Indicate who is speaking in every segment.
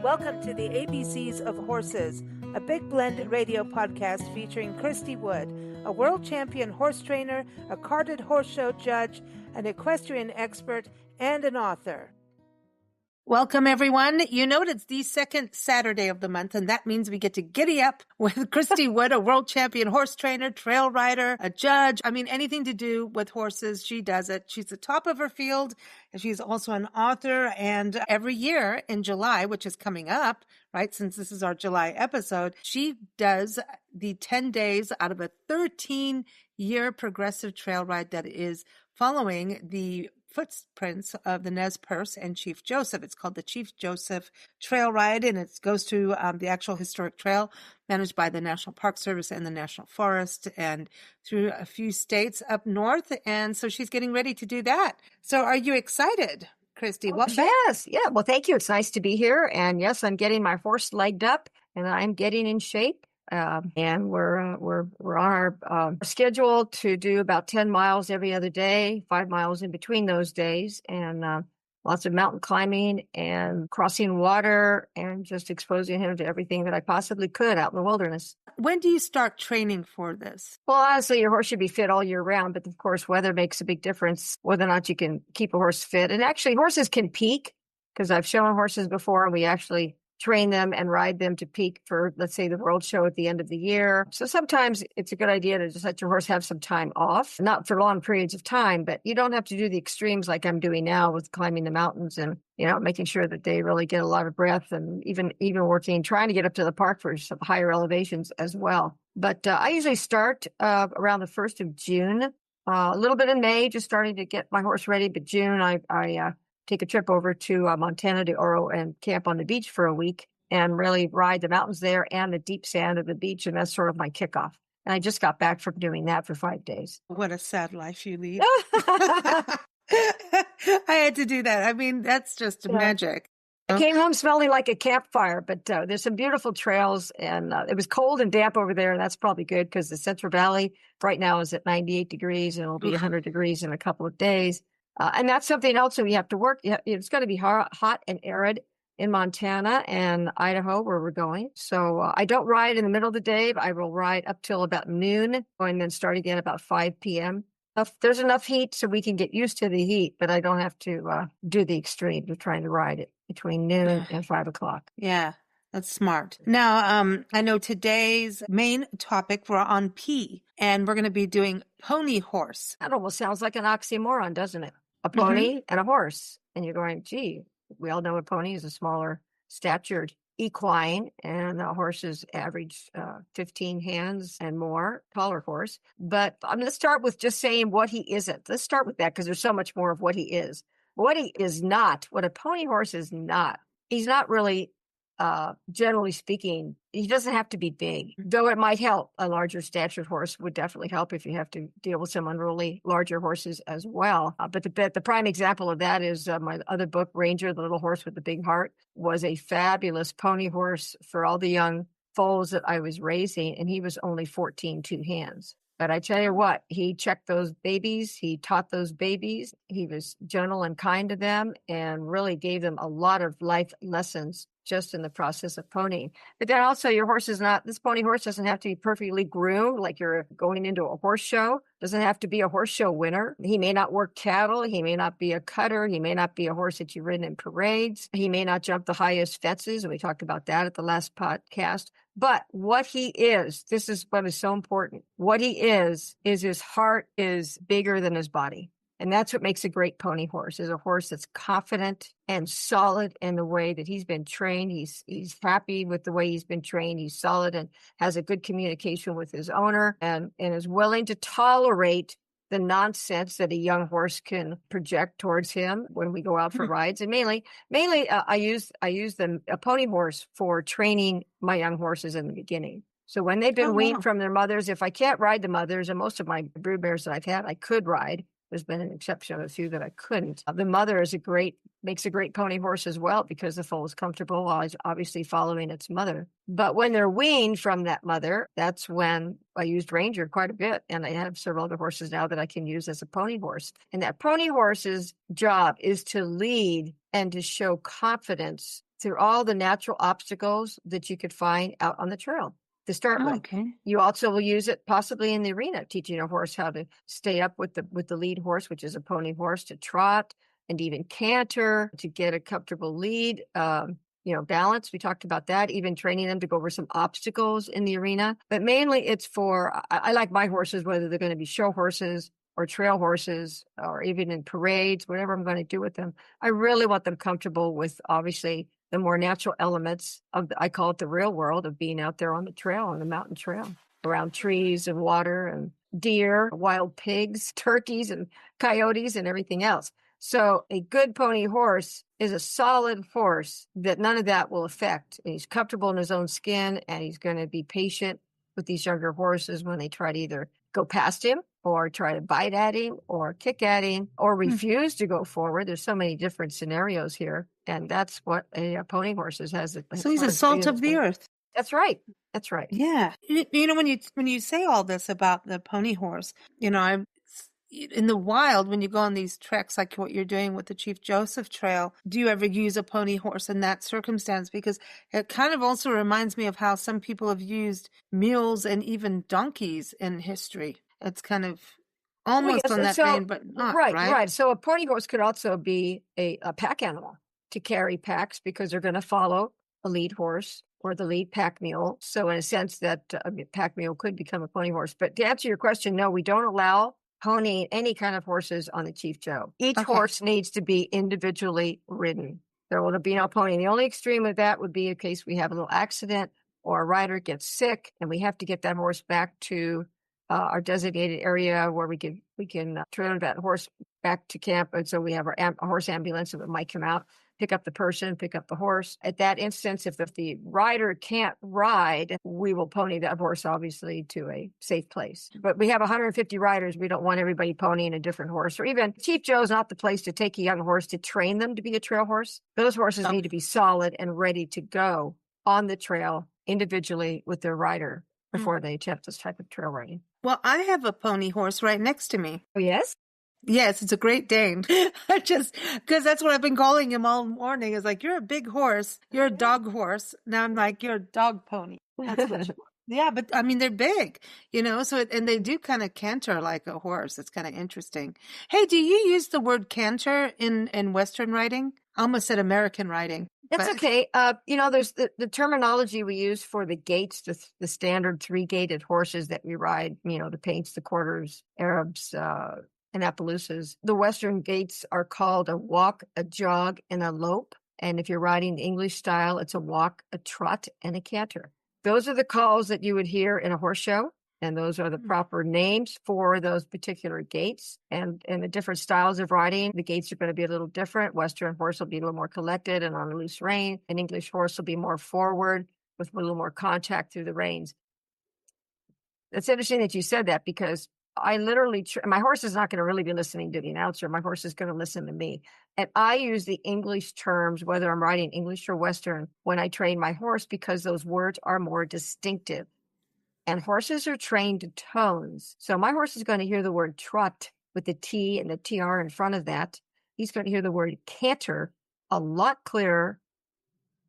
Speaker 1: Welcome to the ABCs of Horses, a Big Blend radio podcast featuring Christy Wood, a world champion horse trainer, a carded horse show judge, an equestrian expert, and an author. Welcome, everyone. You know it's the second Saturday of the month, and that means we get to giddy up with Christy Wood, a world champion horse trainer, trail rider, a judge. I mean, anything to do with horses, she does it. She's the top of her field, and she's also an author. And every year in July, which is coming up, right, since this is our July episode, she does the 10 days out of a 13-year progressive trail ride that is following the footprints of the Nez Perce and Chief Joseph. It's called the Chief Joseph Trail Ride, and it goes to the actual historic trail managed by the National Park Service and the National Forest, and through a few states up north. And so she's getting ready to do that. So are you excited, Christy?
Speaker 2: Well, yes. Yeah. Well, thank you. It's nice to be here. And yes, I'm getting my horse legged up and I'm getting in shape. And we're on our schedule to do about 10 miles every other day, 5 miles in between those days, and lots of mountain climbing and crossing water and just exposing him to everything that I possibly could out in the wilderness.
Speaker 1: When do you start training for this?
Speaker 2: Well, honestly, your horse should be fit all year round, but of course, weather makes a big difference whether or not you can keep a horse fit. And actually, horses can peak, because I've shown horses before and we actually train them and ride them to peak for, let's say, the World Show at the end of the year. So sometimes it's a good idea to just let your horse have some time off, not for long periods of time, but you don't have to do the extremes like I'm doing now with climbing the mountains and, making sure that they really get a lot of breath, and even trying to get up to the park for some higher elevations as well. But I usually start around the 1st of June, a little bit in May, just starting to get my horse ready. But June, I take a trip over to Montana to Oro and camp on the beach for a week and really ride the mountains there and the deep sand of the beach. And that's sort of my kickoff. And I just got back from doing that for 5 days.
Speaker 1: What a sad life you lead. I had to do that. I mean, that's just magic.
Speaker 2: I came home smelling like a campfire, but there's some beautiful trails, and it was cold and damp over there, and that's probably good because the Central Valley right now is at 98 degrees, and it'll be 100 degrees in a couple of days. And that's something else that we have to work. It's going to be hot and arid in Montana and Idaho, where we're going. So I don't ride in the middle of the day. But I will ride up till about noon and then start again about 5 p.m. There's enough heat so we can get used to the heat, but I don't have to do the extreme of trying to ride it between noon and 5 o'clock.
Speaker 1: Yeah. That's smart. Now, I know today's main topic, we're on P, and we're going to be doing pony horse.
Speaker 2: That almost sounds like an oxymoron, doesn't it? A pony and a horse. And you're going, gee, we all know a pony is a smaller statured equine, and a horse is average 15 hands and more, taller horse. But I'm going to start with just saying what he isn't. Let's start with that because there's so much more of what he is. What he is not, what a pony horse is not, he's not really, generally speaking, he doesn't have to be big, though it might help. A larger statured horse would definitely help if you have to deal with some unruly larger horses as well. But the prime example of that is my other book, Ranger, the Little Horse with the Big Heart, was a fabulous pony horse for all the young foals that I was raising, and he was only 14 two hands. But I tell you what, he checked those babies. He taught those babies. He was gentle and kind to them and really gave them a lot of life lessons just in the process of ponying. But then also this pony horse doesn't have to be perfectly groomed like you're going into a horse show. Doesn't have to be a horse show winner. He may not work cattle. He may not be a cutter. He may not be a horse that you've ridden in parades. He may not jump the highest fences. And we talked about that at the last podcast. But what he is, this is what is so important. What he is his heart is bigger than his body. And that's what makes a great pony horse, is a horse that's confident and solid in the way that he's been trained. He's happy with the way he's been trained. He's solid and has a good communication with his owner and is willing to tolerate the nonsense that a young horse can project towards him when we go out for rides. And mainly I use a pony horse for training my young horses in the beginning. So when they've been weaned from their mothers, if I can't ride the mothers, and most of my brood mares that I've had, I could ride. There's been an exception of a few that I couldn't. The mother makes a great pony horse as well because the foal is comfortable while it's obviously following its mother. But when they're weaned from that mother, that's when I used Ranger quite a bit. And I have several other horses now that I can use as a pony horse. And that pony horse's job is to lead and to show confidence through all the natural obstacles that you could find out on the trail to start with.
Speaker 3: Okay.
Speaker 2: You also will use it possibly in the arena, teaching a horse how to stay up with the lead horse, which is a pony horse, to trot and even canter, to get a comfortable lead, balance. We talked about that, even training them to go over some obstacles in the arena. But mainly it's for, I like my horses, whether they're going to be show horses or trail horses, or even in parades, whatever I'm going to do with them. I really want them comfortable with, obviously, the more natural elements of, I call it the real world, of being out there on the trail, on the mountain trail, around trees and water and deer, wild pigs, turkeys and coyotes and everything else. So a good pony horse is a solid horse that none of that will affect. And he's comfortable in his own skin, and he's going to be patient with these younger horses when they try to either go past him or try to bite at him or kick at him or refuse to go forward. There's so many different scenarios here. And that's what a pony horse has.
Speaker 3: So he's a salt of the earth.
Speaker 2: That's right. That's right.
Speaker 3: Yeah. When you say all this about the pony horse, I'm in the wild, when you go on these treks, like what you're doing with the Chief Joseph Trail, do you ever use a pony horse in that circumstance? Because it kind of also reminds me of how some people have used mules and even donkeys in history. It's kind of almost on that vein, but not, right?
Speaker 2: So a pony horse could also be a pack animal to carry packs, because they're going to follow a lead horse or the lead pack mule. So in a sense that a pack mule could become a pony horse. But to answer your question, no, we don't allow pony, any kind of horses on the Chief Joe. Each horse needs to be individually ridden. There will be no pony. The only extreme of that would be in case we have a little accident or a rider gets sick and we have to get that horse back to our designated area where we can trailer that horse back to camp. And so we have a horse ambulance that might come out, pick up the person, pick up the horse. At that instance, if the rider can't ride, we will pony that horse, obviously, to a safe place. But we have 150 riders. We don't want everybody ponying a different horse. Or even Chief Joe's not the place to take a young horse to train them to be a trail horse. Those horses need to be solid and ready to go on the trail individually with their rider before they attempt this type of trail riding.
Speaker 3: Well, I have a pony horse right next to me.
Speaker 2: Oh, yes?
Speaker 3: Yes, it's a Great Dane. Just because that's what I've been calling him all morning. Is like, you're a big horse. You're a dog horse. Now I'm like, you're a dog pony. That's what you are. Yeah, but I mean, they're big, so, and they do kind of canter like a horse. It's kind of interesting. Hey, do you use the word canter in Western riding? I almost said American riding.
Speaker 2: That's okay. There's the terminology we use for the gaits, the standard 3-gaited horses that we ride, the paints, the quarters, Arabs, and Appaloosas. The Western gaits are called a walk, a jog, and a lope. And if you're riding the English style, it's a walk, a trot, and a canter. Those are the calls that you would hear in a horse show. And those are the proper names for those particular gaits. And the different styles of riding, the gaits are going to be a little different. Western horse will be a little more collected and on a loose rein. An English horse will be more forward with a little more contact through the reins. It's interesting that you said that, because I literally, my horse is not going to really be listening to the announcer. My horse is going to listen to me. And I use the English terms, whether I'm riding English or Western, when I train my horse, because those words are more distinctive. And horses are trained to tones. So my horse is going to hear the word trot with the T and the TR in front of that. He's going to hear the word canter a lot clearer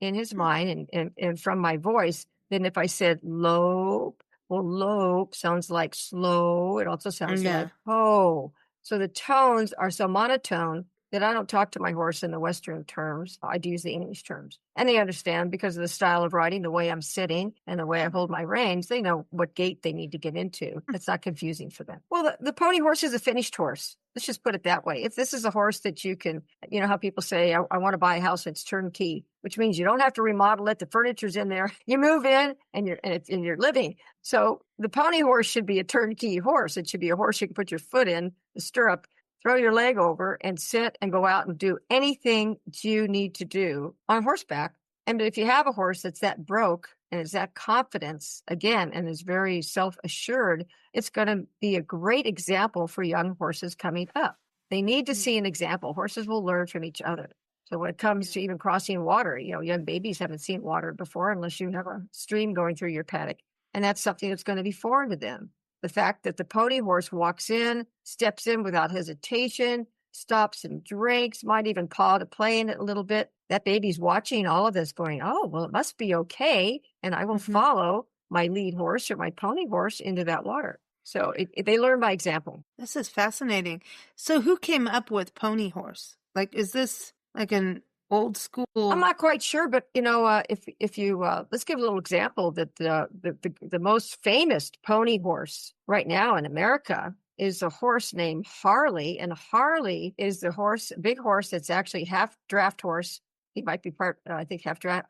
Speaker 2: in his mind and from my voice than if I said lope. Well, lope sounds like slow. It also sounds like ho. So the tones are so monotone that I don't talk to my horse in the Western terms. I do use the English terms. And they understand, because of the style of riding, the way I'm sitting and the way I hold my reins, they know what gait they need to get into. It's not confusing for them. Well, the pony horse is a finished horse. Let's just put it that way. If this is a horse that you can, how people say, I want to buy a house and it's turnkey, which means you don't have to remodel it. The furniture's in there. You move in and you're living. So the pony horse should be a turnkey horse. It should be a horse you can put your foot in the stirrup, throw your leg over and sit and go out and do anything you need to do on horseback. And if you have a horse that's that broke and it's that confidence, again, and is very self-assured, it's going to be a great example for young horses coming up. They need to see an example. Horses will learn from each other. So when it comes to even crossing water, young babies haven't seen water before unless you have a stream going through your paddock. And that's something that's going to be foreign to them. The fact that the pony horse walks in, steps in without hesitation, stops and drinks, might even paw to play in it a little bit. That baby's watching all of this going, oh, well, it must be okay. And I will follow my lead horse or my pony horse into that water. So they learn by example.
Speaker 3: This is fascinating. So who came up with pony horse? Like, is this like an old school?
Speaker 2: I'm not quite sure, but if you let's give a little example that the most famous pony horse right now in America is a horse named Harley, and Harley is the big horse that's actually half draft horse. He might be part, I think, half draft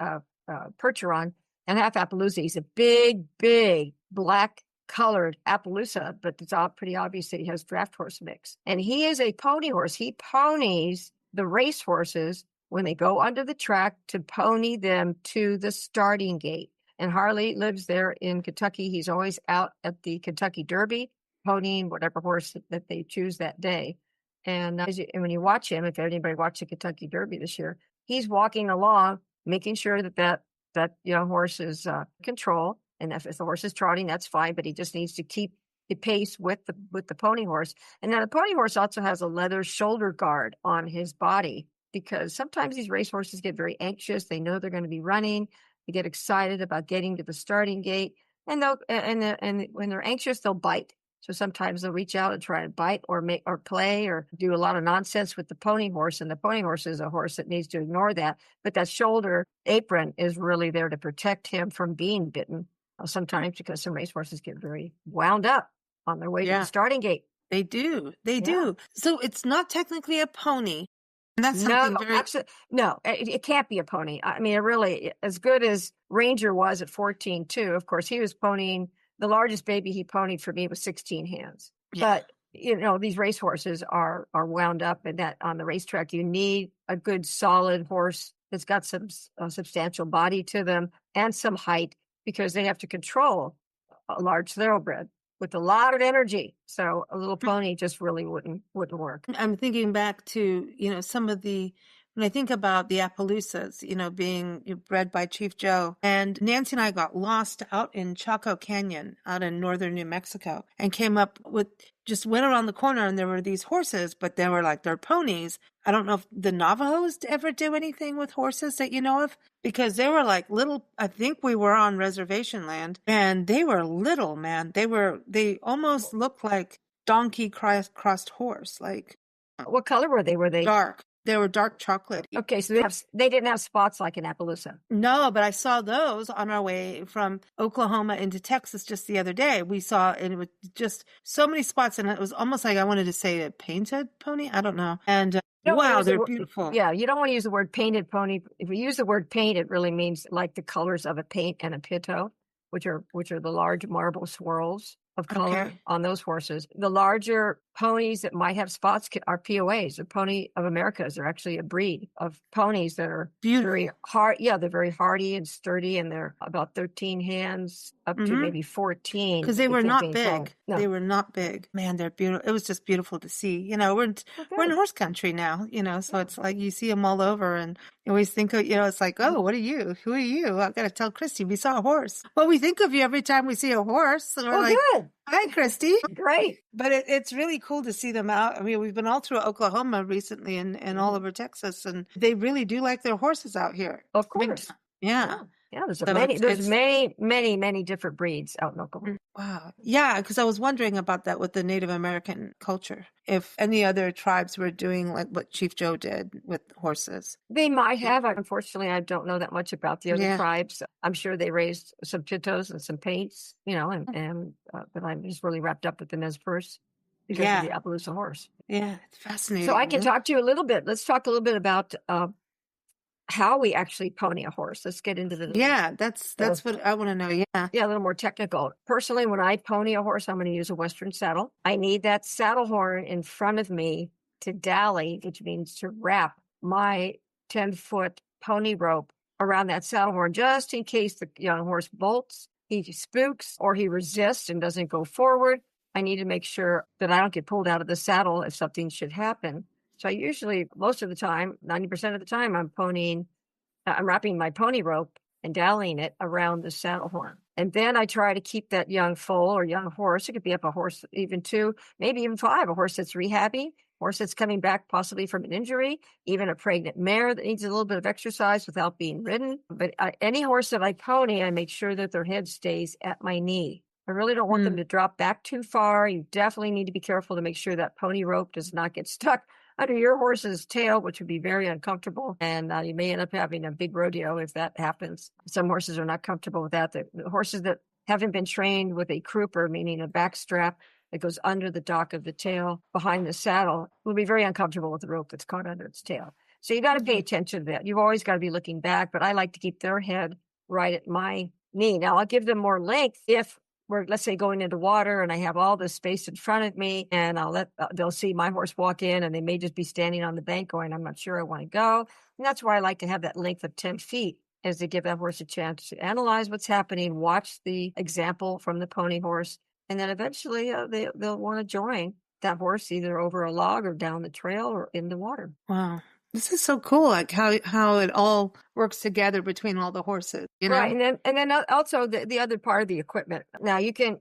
Speaker 2: Percheron and half Appaloosa. He's a big black colored Appaloosa, but it's all pretty obvious that he has draft horse mix. And he is a pony horse. He ponies the race horses when they go under the track to pony them to the starting gate. And Harley lives there in Kentucky. He's always out at the Kentucky Derby, ponying whatever horse that they choose that day. And when you watch him, if anybody watched the Kentucky Derby this year, he's walking along, making sure that young horse is control. And if the horse is trotting, that's fine, but he just needs to keep the pace with the pony horse. And then the pony horse also has a leather shoulder guard on his body, because sometimes these race horses get very anxious. They know they're going to be running. They get excited about getting to the starting gate, and when they're anxious, they'll bite. So sometimes they'll reach out and try to bite or play or do a lot of nonsense with the pony horse. And the pony horse is a horse that needs to ignore that. But that shoulder apron is really there to protect him from being bitten. Sometimes because some race horses get very wound up on their way to the starting gate.
Speaker 3: They do. They do. So it's not technically a pony. And that's something
Speaker 2: No, it can't be a pony. I mean, it really, as good as Ranger was at 14 too, of course, he was ponying. The largest baby he ponied for me was 16 hands. Yeah. But, these race horses are wound up, and that on the racetrack, you need a good solid horse that's got some substantial body to them and some height, because they have to control a large thoroughbred with a lot of energy. So a little pony just really wouldn't work.
Speaker 3: I'm thinking back to, when I think about the Appaloosas, being bred by Chief Joe, and Nancy and I got lost out in Chaco Canyon out in northern New Mexico and went around the corner, and there were these horses, but they were like, they're ponies. I don't know if the Navajos ever do anything with horses that you know of, because they were like little. I think we were on reservation land, and they were little, man. They almost looked like donkey crossed horse. Like,
Speaker 2: what color were they? Were they
Speaker 3: dark? They were dark chocolate.
Speaker 2: Okay, so they didn't have spots like an Appaloosa.
Speaker 3: No, but I saw those on our way from Oklahoma into Texas just the other day. We saw, and it was just so many spots, and it was almost like I wanted to say a painted pony. I don't know. And wow, they're beautiful.
Speaker 2: Yeah, you don't want to use the word painted pony. If you use the word paint, it really means like the colors of a paint and a pito, which are the large marble swirls of color on those horses. The larger ponies that might have spots are POAs, or Pony of Americas. They're actually a breed of ponies that are very hard. Yeah, they're very hardy and sturdy, and they're about 13 hands up to maybe 14.
Speaker 3: Because they were not big. No. They were not big. Man, they're beautiful. It was just beautiful to see. We're in horse country now, so it's like you see them all over, and you always think of, it's like, oh, what are you? Who are you? I've got to tell Christy we saw a horse. Well, we think of you every time we see a horse. And we're
Speaker 2: good.
Speaker 3: Hi, Christy.
Speaker 2: Great.
Speaker 3: But it's really cool to see them out. I mean, we've been all through Oklahoma recently and all over Texas, and they really do like their horses out here.
Speaker 2: Of course.
Speaker 3: Yeah.
Speaker 2: Yeah, there's many different breeds out in Oklahoma.
Speaker 3: Wow. Yeah, because I was wondering about that with the Native American culture. If any other tribes were doing like what Chief Joe did with horses.
Speaker 2: They might have. Unfortunately, I don't know that much about the other tribes. I'm sure they raised some pitos and some paints, but I'm just really wrapped up with the Nez Perce because of the Appaloosa horse.
Speaker 3: Yeah, it's fascinating.
Speaker 2: So I can talk to you a little bit. Let's talk a little bit about how we actually pony a horse. Let's get into the
Speaker 3: that's what I want to know. Yeah,
Speaker 2: a little more technical. Personally, when I pony a horse, I'm going to use a Western saddle. I need that saddle horn in front of me to dally, which means to wrap my 10-foot pony rope around that saddle horn, just in case the young horse bolts, he spooks, or he resists and doesn't go forward. I need to make sure that I don't get pulled out of the saddle if something should happen. So I usually, most of the time, 90% of the time, I'm wrapping my pony rope and dallying it around the saddle horn. And then I try to keep that young foal or young horse, it could be up a horse, even 2, maybe even 5, a horse that's rehabbing. horse that's coming back possibly from an injury, even a pregnant mare that needs a little bit of exercise without being ridden. But any horse that I pony, I make sure that their head stays at my knee. I really don't want them to drop back too far. You definitely need to be careful to make sure that pony rope does not get stuck under your horse's tail, which would be very uncomfortable. And you may end up having a big rodeo if that happens. Some horses are not comfortable with that. The horses that haven't been trained with a crooper, meaning a back strap that goes under the dock of the tail behind the saddle, will be very uncomfortable with the rope that's caught under its tail. So you got to pay attention to that. You've always got to be looking back, but I like to keep their head right at my knee. Now I'll give them more length if we're, let's say, going into water and I have all this space in front of me, and they'll see my horse walk in and they may just be standing on the bank going, I'm not sure I want to go. And that's why I like to have that length of 10 feet, is to give that horse a chance to analyze what's happening, watch the example from the pony horse, and then eventually they'll want to join that horse either over a log or down the trail or in the water.
Speaker 3: Wow. This is so cool, like how it all works together between all the horses, you know?
Speaker 2: Right, and then also the other part of the equipment. Now you can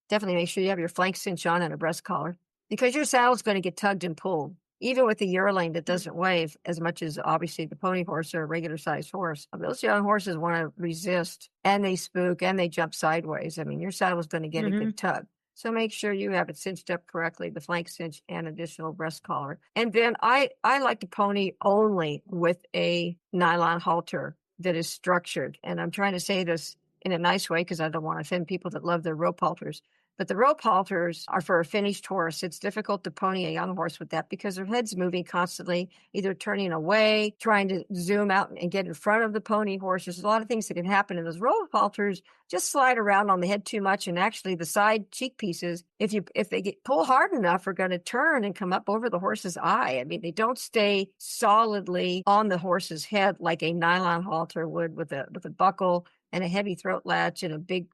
Speaker 2: definitely make sure you have your flank cinch on and a breast collar, because your saddle's going to get tugged and pulled. Even with the yearling that doesn't weigh as much as obviously the pony horse or a regular sized horse, those young horses want to resist, and they spook and they jump sideways. I mean, your saddle's going to get a good tug. So make sure you have it cinched up correctly, the flank cinch and additional breast collar. And then I like to pony only with a nylon halter that is structured. And I'm trying to say this in a nice way because I don't want to offend people that love their rope halters. But the rope halters are for a finished horse. It's difficult to pony a young horse with that because their head's moving constantly, either turning away, trying to zoom out and get in front of the pony horse. There's a lot of things that can happen. And those rope halters just slide around on the head too much. And actually the side cheek pieces, if they get pull hard enough, are going to turn and come up over the horse's eye. I mean, they don't stay solidly on the horse's head like a nylon halter would with a buckle and a heavy throat latch and a big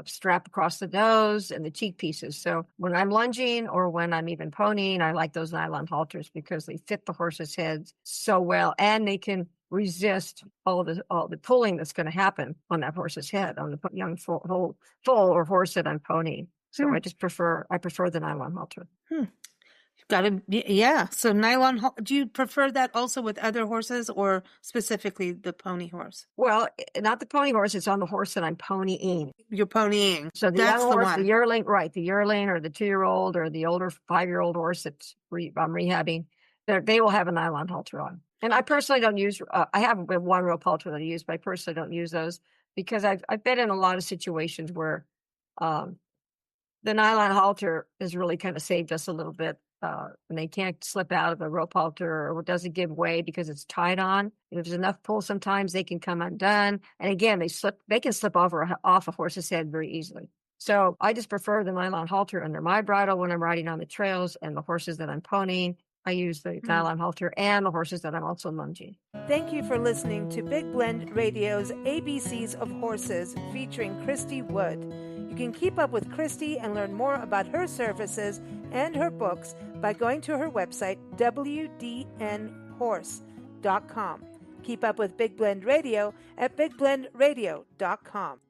Speaker 2: strap across the nose and the cheek pieces. So when I'm lunging or when I'm even ponying, I like those nylon halters because they fit the horse's heads so well, and they can resist all the pulling that's going to happen on that horse's head, on the young foal or horse that I'm ponying. So I prefer the nylon halter.
Speaker 3: Got to be, yeah. So nylon, do you prefer that also with other horses or specifically the pony horse?
Speaker 2: Well, not the pony horse. It's on the horse that I'm ponying.
Speaker 3: You're ponying.
Speaker 2: So that's the horse, the yearling, right? The yearling or the 2-year-old or the older 5-year-old horse that I'm rehabbing, they will have a nylon halter on. And I personally don't use, I have one rope halter that I use, but I personally don't use those because I've been in a lot of situations where the nylon halter has really kind of saved us a little bit. And they can't slip out of a rope halter or it doesn't give way because it's tied on. If there's enough pull, sometimes they can come undone. And again, they can slip off a horse's head very easily. So I just prefer the nylon halter under my bridle when I'm riding on the trails, and the horses that I'm ponying, I use the nylon halter, and the horses that I'm also lunging.
Speaker 1: Thank you for listening to Big Blend Radio's ABCs of Horses featuring Christy Wood. You can keep up with Christy and learn more about her services and her books by going to her website, wdnhorse.com. Keep up with Big Blend Radio at bigblendradio.com.